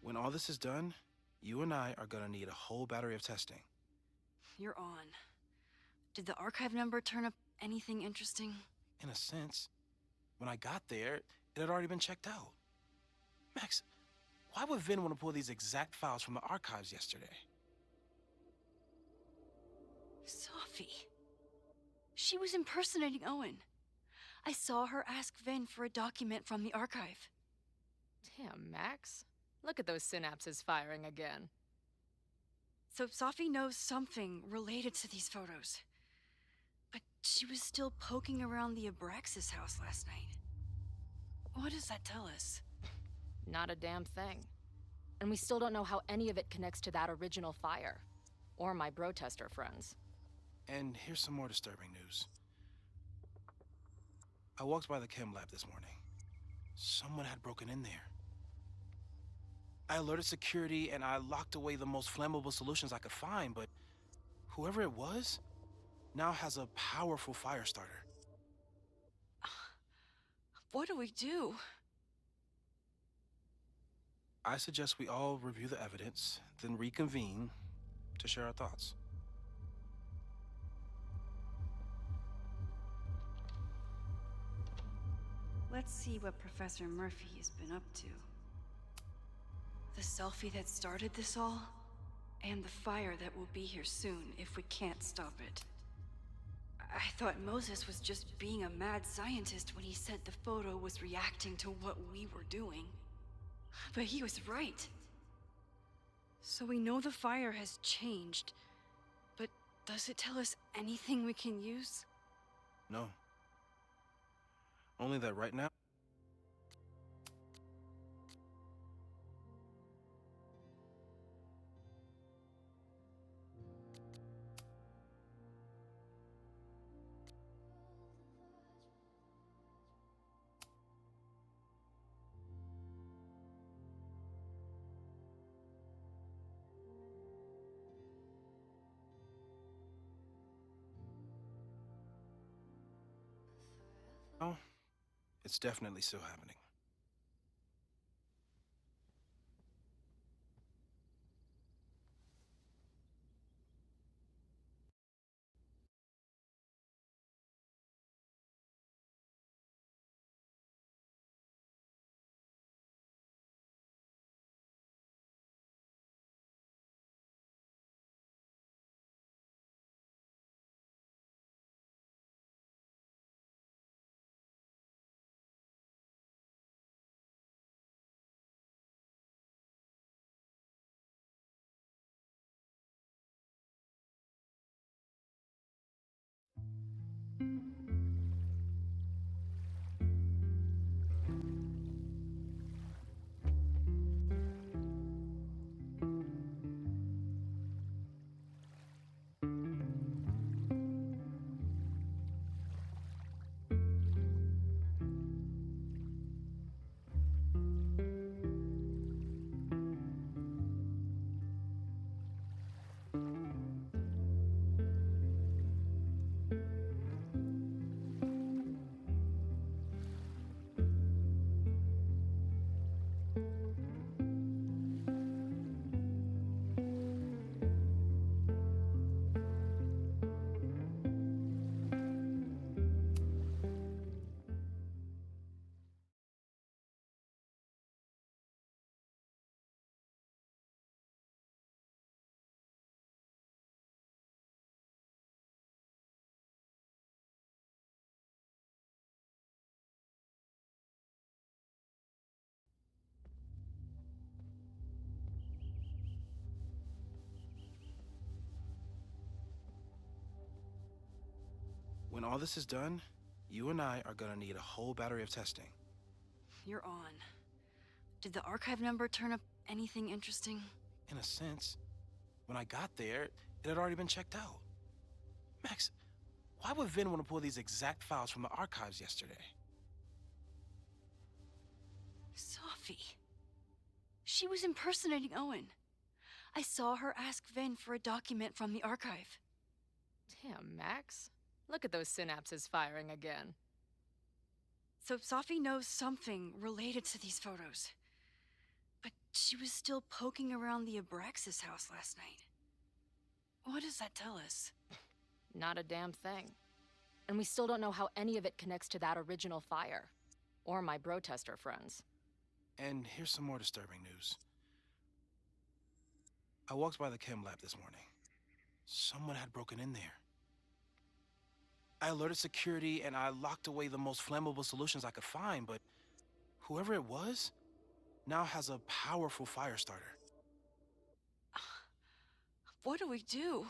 When all this is done, you and I are gonna need a whole battery of testing. You're on. Did the archive number turn up anything interesting? In a sense, when I got there, it had already been checked out. Max, why would Vin want to pull these exact files from the archives yesterday? Sophie. She was impersonating Owen. I saw her ask Vin for a document from the archive. Damn, Max. Look at those synapses firing again. So Sophie knows something related to these photos. But she was still poking around the Abraxas house last night. What does that tell us? Not a damn thing. And we still don't know how any of it connects to that original fire. Or my bro-tester friends. And here's some more disturbing news. I walked by the chem lab this morning. Someone had broken in there. I alerted security and I locked away the most flammable solutions I could find, but whoever it was now has a powerful fire starter. What do we do? I suggest we all review the evidence, then reconvene to share our thoughts. Let's see what Professor Murphy has been up to. The selfie that started this all, and the fire that will be here soon if we can't stop it. I thought Moses was just being a mad scientist when he said the photo was reacting to what we were doing. But he was right. So we know the fire has changed, but does it tell us anything we can use? No. Only that right now, oh, it's definitely still happening. When all this is done, you and I are gonna need a whole battery of testing. You're on. Did the archive number turn up anything interesting? In a sense, when I got there, it had already been checked out. Max, why would Vin want to pull these exact files from the archives yesterday? Sophie. She was impersonating Owen. I saw her ask Vin for a document from the archive. Damn, Max. Look at those synapses firing again. So Sophie knows something related to these photos. But she was still poking around the Abraxas house last night. What does that tell us? Not a damn thing. And we still don't know how any of it connects to that original fire. Or my Brotester friends. And here's some more disturbing news. I walked by the chem lab this morning. Someone had broken in there. I alerted security and I locked away the most flammable solutions I could find, but whoever it was now has a powerful fire starter. What do we do?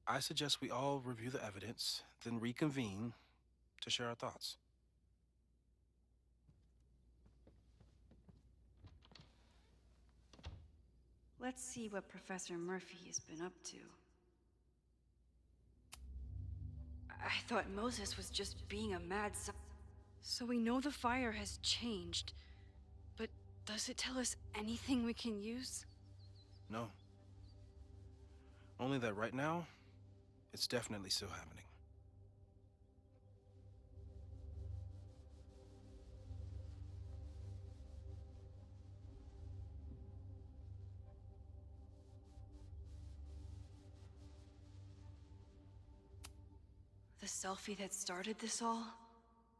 I suggest we all review the evidence, then reconvene to share our thoughts. Let's see what Professor Murphy has been up to. I thought Moses was just being a So we know the fire has changed, but does it tell us anything we can use? No. Only that right now, it's definitely still happening. The selfie that started this all?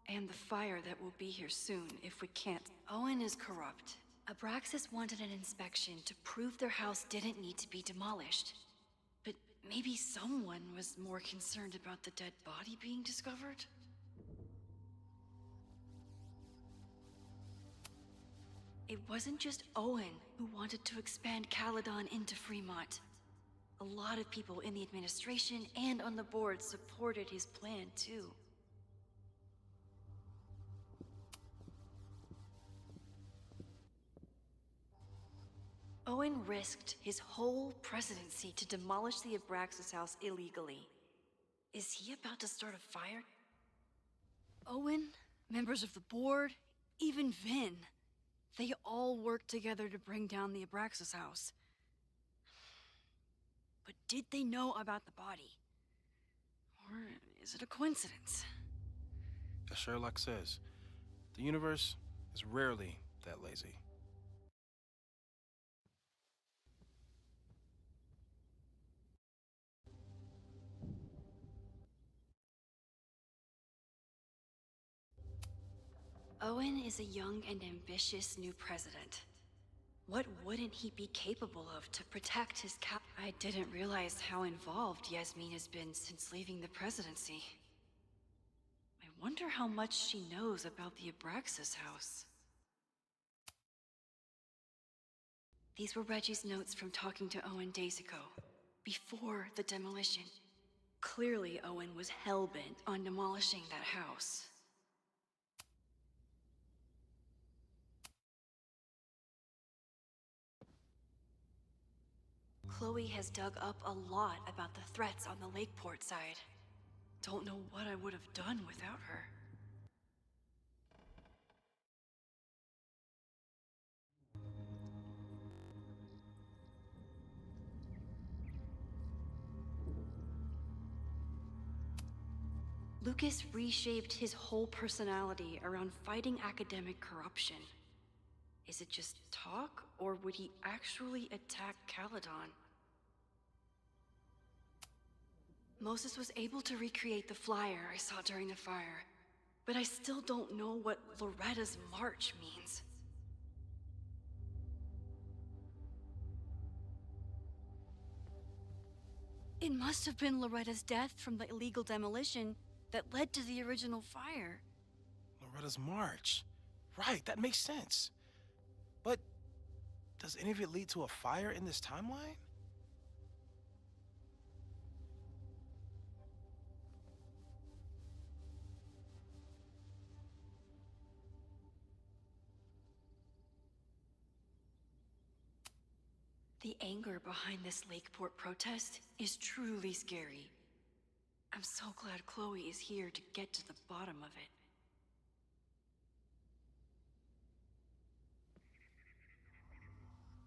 And the fire that will be here soon if we can't. Owen is corrupt. Abraxas wanted an inspection to prove their house didn't need to be demolished. But maybe someone was more concerned about the dead body being discovered? It wasn't just Owen who wanted to expand Caledon into Fremont. A lot of people in the administration and on the board supported his plan, too. Owen risked his whole presidency to demolish the Abraxas house illegally. Is he about to start a fire? Owen, members of the board, even Vin. They all worked together to bring down the Abraxas house. But did they know about the body? Or is it a coincidence? As Sherlock says, the universe is rarely that lazy. Owen is a young and ambitious new president. What wouldn't he be capable of to protect his I didn't realize how involved Yasmin has been since leaving the presidency. I wonder how much she knows about the Abraxas house. These were Reggie's notes from talking to Owen days ago, before the demolition. Clearly, Owen was hell-bent on demolishing that house. Chloe has dug up a lot about the threats on the Lakeport side. Don't know what I would have done without her. Lucas reshaped his whole personality around fighting academic corruption. Is it just talk, or would he actually attack Caledon? Moses was able to recreate the flyer I saw during the fire, but I still don't know what Loretta's march means. It must have been Loretta's death from the illegal demolition that led to the original fire. Loretta's march. Right, that makes sense. But does any of it lead to a fire in this timeline? The anger behind this Lakeport protest is truly scary. I'm so glad Chloe is here to get to the bottom of it.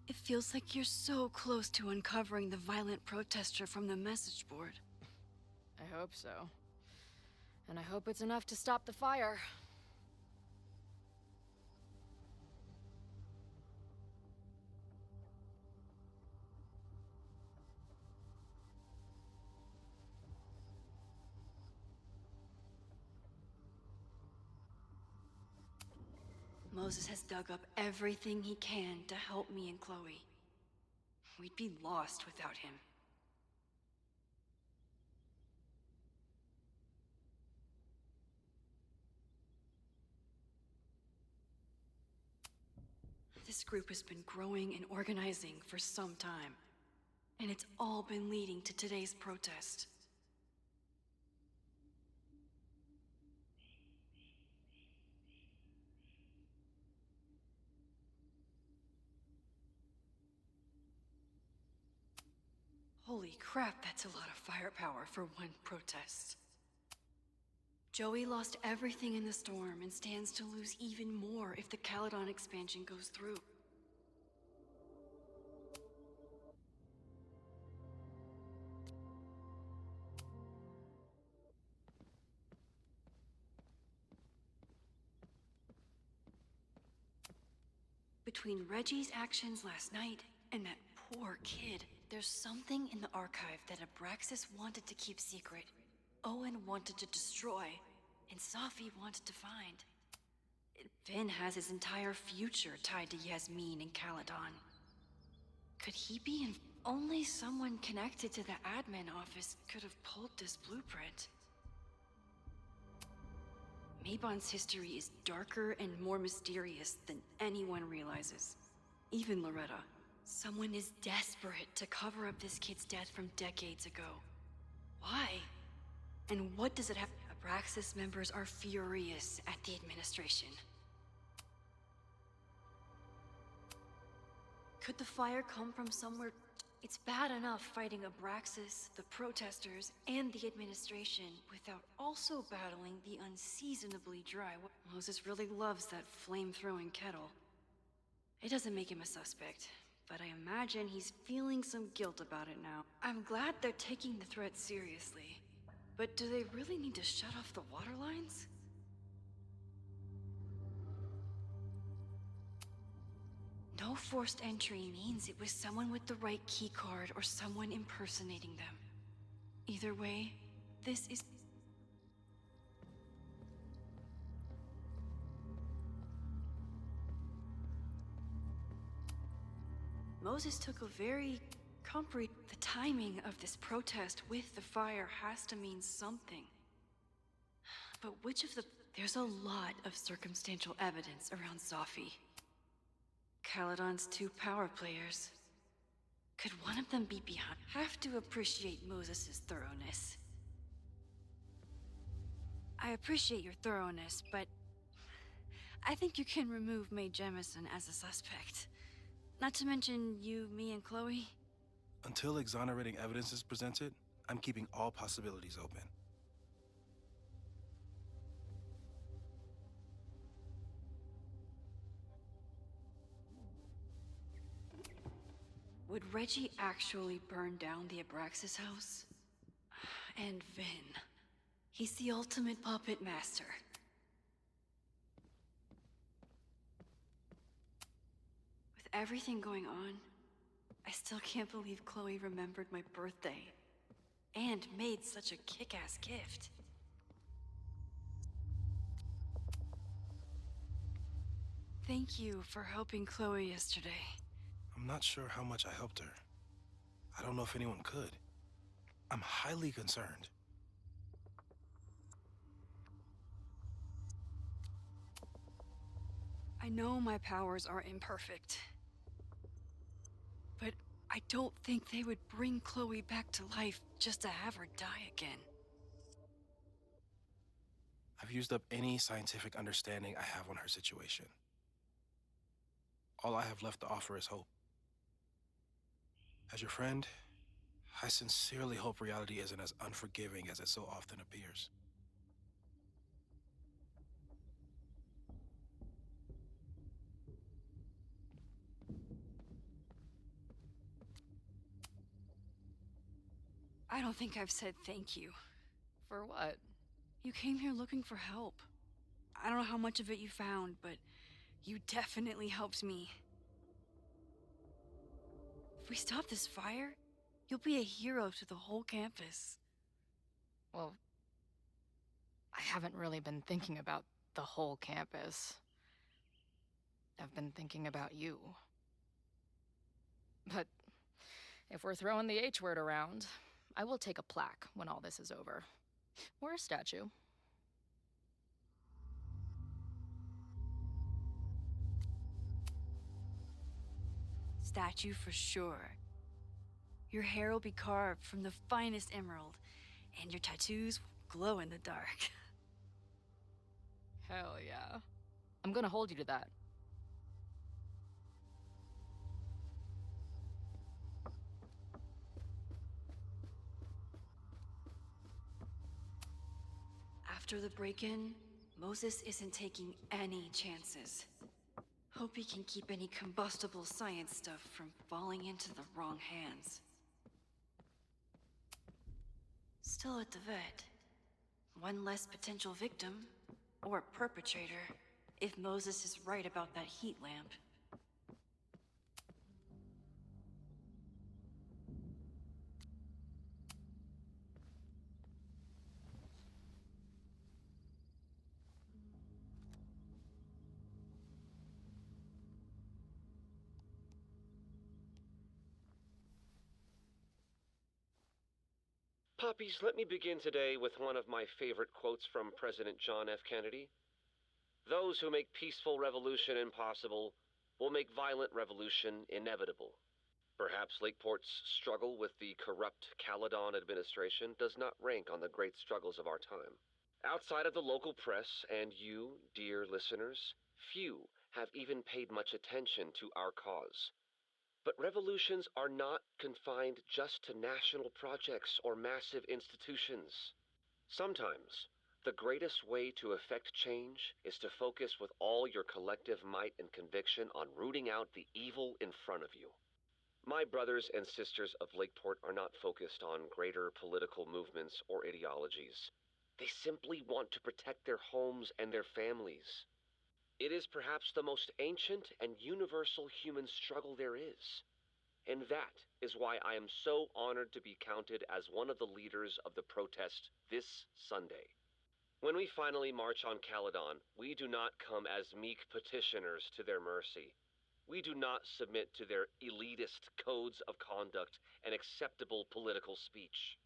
It feels like you're so close to uncovering the violent protester from the message board. I hope so. And I hope it's enough to stop the fire. Moses has dug up everything he can to help me and Chloe. We'd be lost without him. This group has been growing and organizing for some time, and it's all been leading to today's protest. Holy crap, that's a lot of firepower for one protest. Joey lost everything in the storm and stands to lose even more if the Caledon expansion goes through. Between Reggie's actions last night and that poor kid, there's something in the archive that Abraxas wanted to keep secret, Owen wanted to destroy, and Safi wanted to find. Finn has his entire future tied to Yasmin and Caledon. Could he be in... Only someone connected to the admin office could have pulled this blueprint. Mabon's history is darker and more mysterious than anyone realizes. Even Loretta. Someone is desperate to cover up this kid's death from decades ago. Why? And what does it have? Abraxas members are furious at the administration. Could the fire come from somewhere? It's bad enough fighting Abraxas, the protesters, and the administration without also battling the unseasonably dry. Moses really loves that flame-throwing kettle. It doesn't make him a suspect, but I imagine he's feeling some guilt about it now. I'm glad they're taking the threat seriously, but do they really need to shut off the water lines? No forced entry means it was someone with the right keycard or someone impersonating them. Either way, this is... Moses took a very the timing of this protest with the fire has to mean something. But which of the... There's a lot of circumstantial evidence around Safi. Caledon's 2 power players. Could one of them be behind? Have to appreciate Moses' thoroughness. I appreciate your thoroughness, but I think you can remove Mae Jemison as a suspect. Not to mention you, me, and Chloe. Until exonerating evidence is presented, I'm keeping all possibilities open. Would Reggie actually burn down the Abraxas house? And Vin. He's the ultimate puppet master. With everything going on, I still can't believe Chloe remembered my birthday. And made such a kick-ass gift. Thank you for helping Chloe yesterday. I'm not sure how much I helped her. I don't know if anyone could. I'm highly concerned. I know my powers are imperfect. But I don't think they would bring Chloe back to life just to have her die again. I've used up any scientific understanding I have on her situation. All I have left to offer is hope. As your friend, I sincerely hope reality isn't as unforgiving as it so often appears. I don't think I've said thank you. For what? You came here looking for help. I don't know how much of it you found, but you definitely helped me. If we stop this fire, you'll be a hero to the whole campus. Well, I haven't really been thinking about the whole campus. I've been thinking about you. But if we're throwing the H word around, I will take a plaque when all this is over. Or a statue. Statue for sure. Your hair will be carved from the finest emerald, and your tattoos will glow in the dark. Hell yeah. I'm gonna hold you to that. After the break-in, Moses isn't taking any chances. Hope he can keep any combustible science stuff from falling into the wrong hands. Still at the vet. One less potential victim, or perpetrator, if Moses is right about that heat lamp. Puppies, let me begin today with one of my favorite quotes from President John F. Kennedy. Those who make peaceful revolution impossible will make violent revolution inevitable. Perhaps Lakeport's struggle with the corrupt Caledon administration does not rank on the great struggles of our time. Outside of the local press and you, dear listeners, few have even paid much attention to our cause. But revolutions are not confined just to national projects or massive institutions. Sometimes, the greatest way to effect change is to focus with all your collective might and conviction on rooting out the evil in front of you. My brothers and sisters of Lakeport are not focused on greater political movements or ideologies. They simply want to protect their homes and their families. It is perhaps the most ancient and universal human struggle there is. And that is why I am so honored to be counted as one of the leaders of the protest this Sunday. When we finally march on Caledon, we do not come as meek petitioners to their mercy. We do not submit to their elitist codes of conduct and acceptable political speech.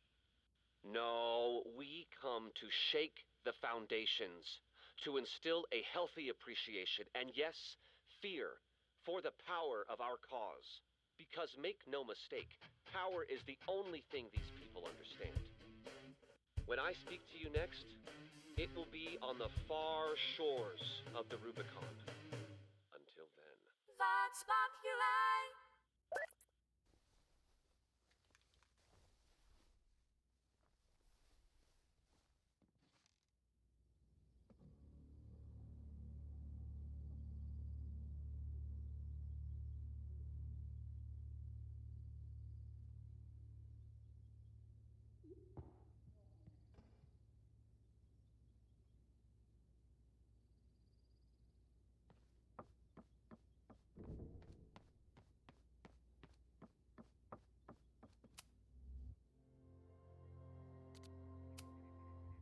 No, we come to shake the foundations, to instill a healthy appreciation and, yes, fear for the power of our cause. Because make no mistake, power is the only thing these people understand. When I speak to you next, it will be on the far shores of the Rubicon. Until then. Vox Populi!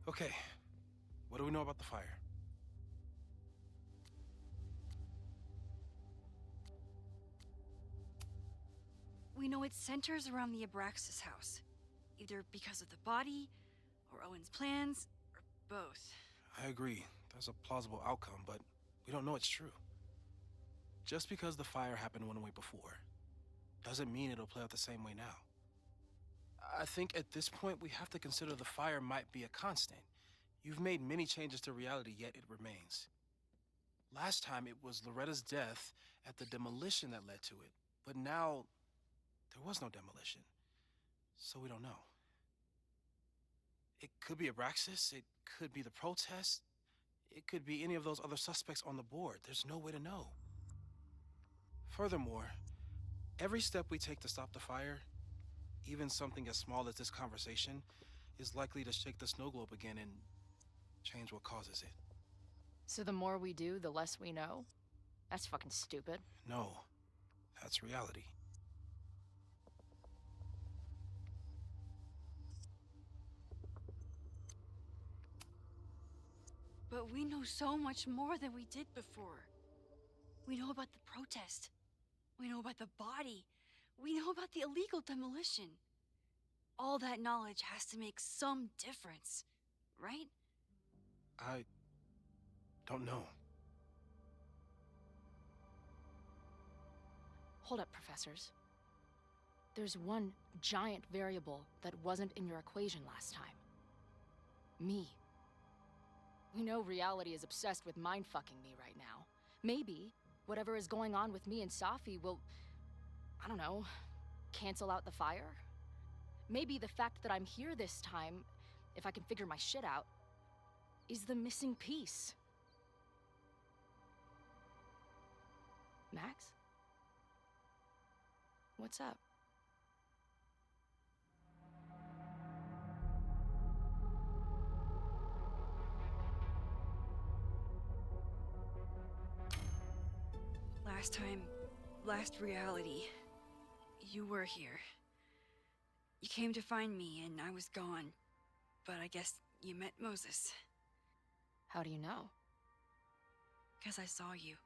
Okay, what do we know about the fire? We know it centers around the Abraxas house, either because of the body, or Owen's plans, or both. I agree, that's a plausible outcome, but we don't know it's true. Just because the fire happened one way before, doesn't mean it'll play out the same way now. I think at this point we have to consider the fire might be a constant. You've made many changes to reality, yet it remains. Last time it was Loretta's death at the demolition that led to it, but now there was no demolition, so we don't know. It could be Abraxas, it could be the protest, it could be any of those other suspects on the board. There's no way to know. Furthermore, every step we take to stop the fire, even something as small as this conversation, is likely to shake the snow globe again and change what causes it. So the more we do, the less we know? That's fucking stupid. No, that's reality. But we know so much more than we did before. We know about the protest. We know about the body. We know about the illegal demolition. All that knowledge has to make some difference, right? I don't know. Hold up, professors. There's one giant variable that wasn't in your equation last time. Me. We know reality is obsessed with mind-fucking me right now. Maybe whatever is going on with me and Safi will, I don't know, cancel out the fire? Maybe the fact that I'm here this time, if I can figure my shit out, is the missing piece. Max? What's up? Last reality, you were here. You came to find me and I was gone, but I guess you met Moses. How do you know? 'Cause I saw you.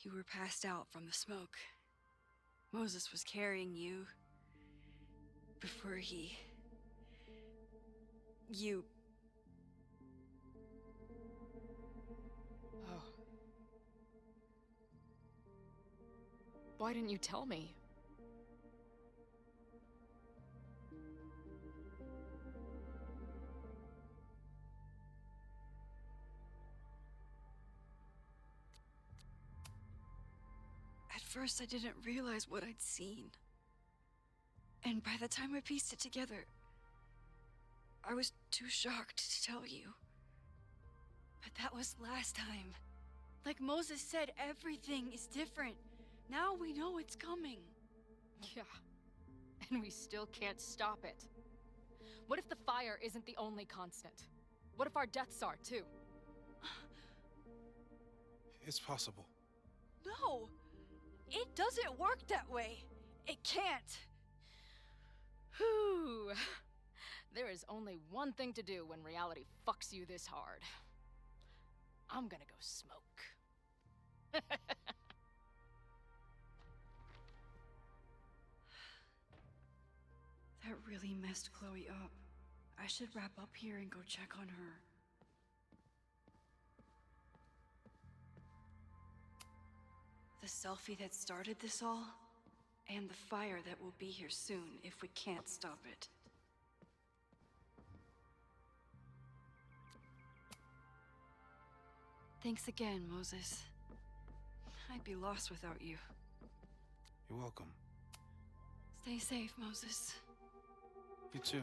You were passed out from the smoke. Moses was carrying you before you... Oh. Why didn't you tell me? At first, I didn't realize what I'd seen. And by the time I pieced it together, I was too shocked to tell you. But that was last time. Like Moses said, everything is different. Now we know it's coming. Yeah. And we still can't stop it. What if the fire isn't the only constant? What if our deaths are, too? It's possible. No! It doesn't work that way. It can't. Whew. There is only one thing to do when reality fucks you this hard. I'm gonna go smoke. That really messed Chloe up. I should wrap up here and go check on her. The selfie that started this all, and the fire that will be here soon if we can't stop it. Thanks again, Moses. I'd be lost without you. You're welcome. Stay safe, Moses. You too.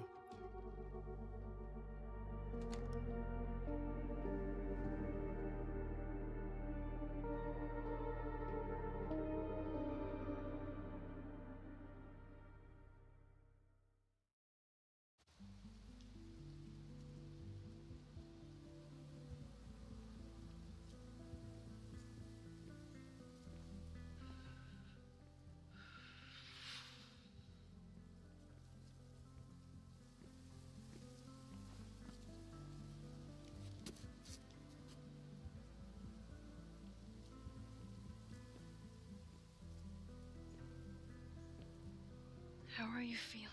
How are you feeling?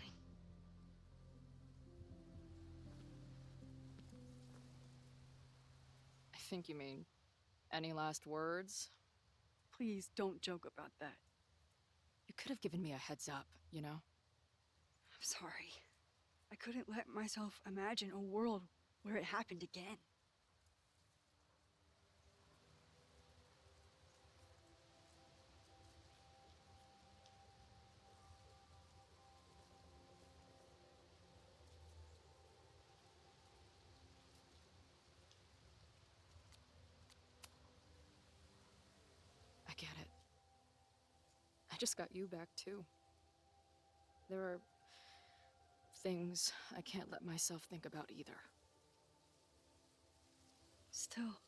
I think you mean, any last words? Please don't joke about that. You could have given me a heads up, you know? I'm sorry. I couldn't let myself imagine a world where it happened again. I get it. I just got you back, too. There are things I can't let myself think about either. Still,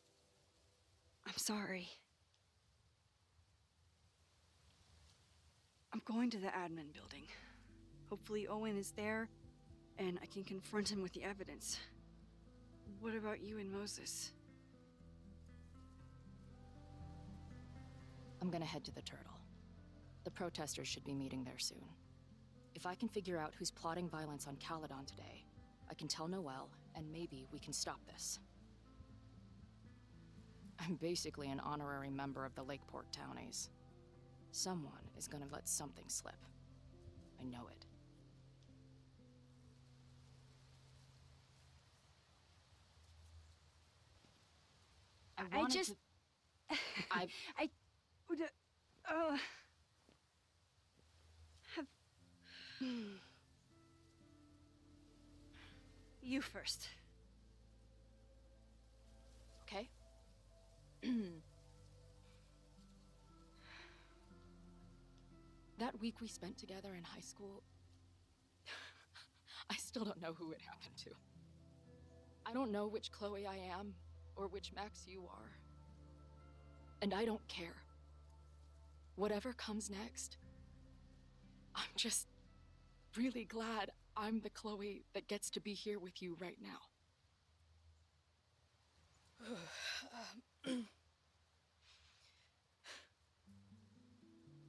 I'm sorry. I'm going to the admin building. Hopefully Owen is there, and I can confront him with the evidence. What about you and Moses? I'm gonna head to the Turtle. The protesters should be meeting there soon. If I can figure out who's plotting violence on Caledon today, I can tell Noelle, and maybe we can stop this. I'm basically an honorary member of the Lakeport Townies. Someone is gonna let something slip. I know it. I just... I... I... Oh... You first. Okay? That week we spent together in high school, I still don't know who it happened to. I don't know which Chloe I am, or which Max you are. And I don't care. Whatever comes next, I'm just really glad I'm the Chloe that gets to be here with you right now.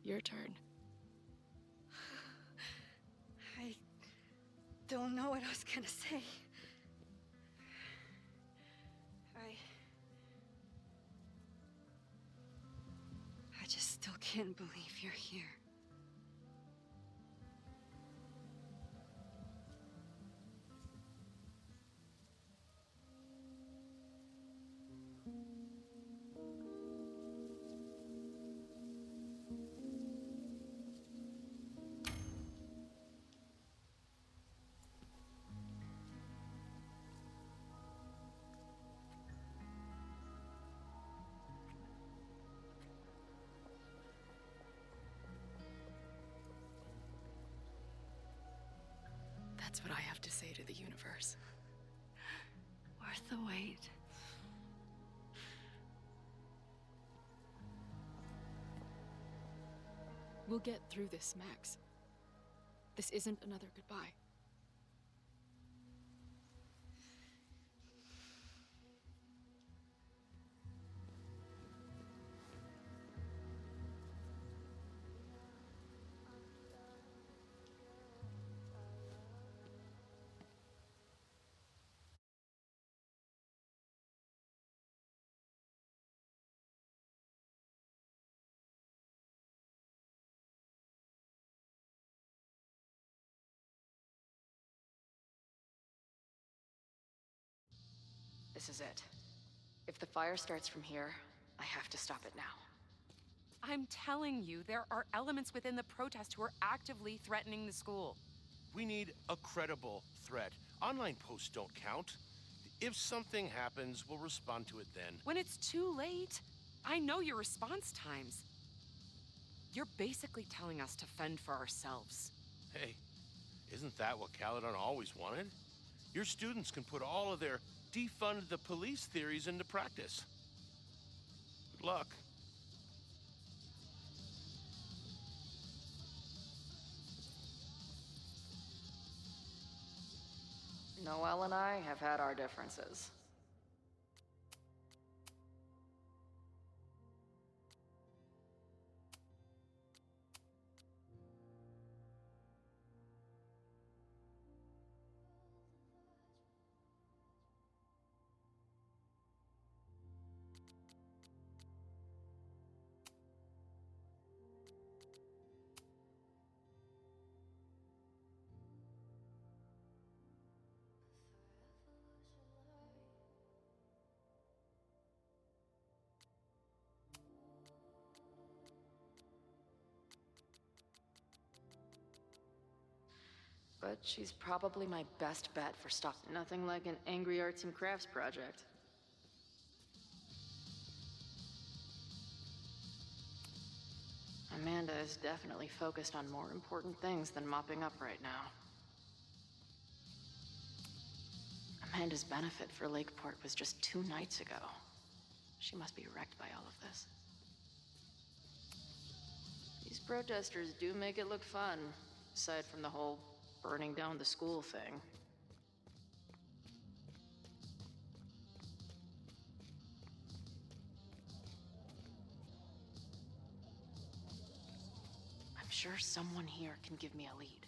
Your turn. I don't know what I was gonna say. I just still can't believe you're here. That's what I have to say to the universe. Worth the wait. We'll get through this, Max. This isn't another goodbye. This is it. If the fire starts from here, I have to stop it now. I'm telling you, there are elements within the protest who are actively threatening the school. We need a credible threat. Online posts don't count. If something happens, we'll respond to it then. When it's too late, I know your response times. You're basically telling us to fend for ourselves. Hey, isn't that what Caledon always wanted? Your students can put all of their defund the police theories into practice. Good luck. Noelle and I have had our differences. But she's probably my best bet for stopping. Nothing like an angry arts and crafts project. Amanda is definitely focused on more important things than mopping up right now. Amanda's benefit for Lakeport was just 2 nights ago. She must be wrecked by all of this. These protesters do make it look fun, aside from the whole burning down the school thing. I'm sure someone here can give me a lead.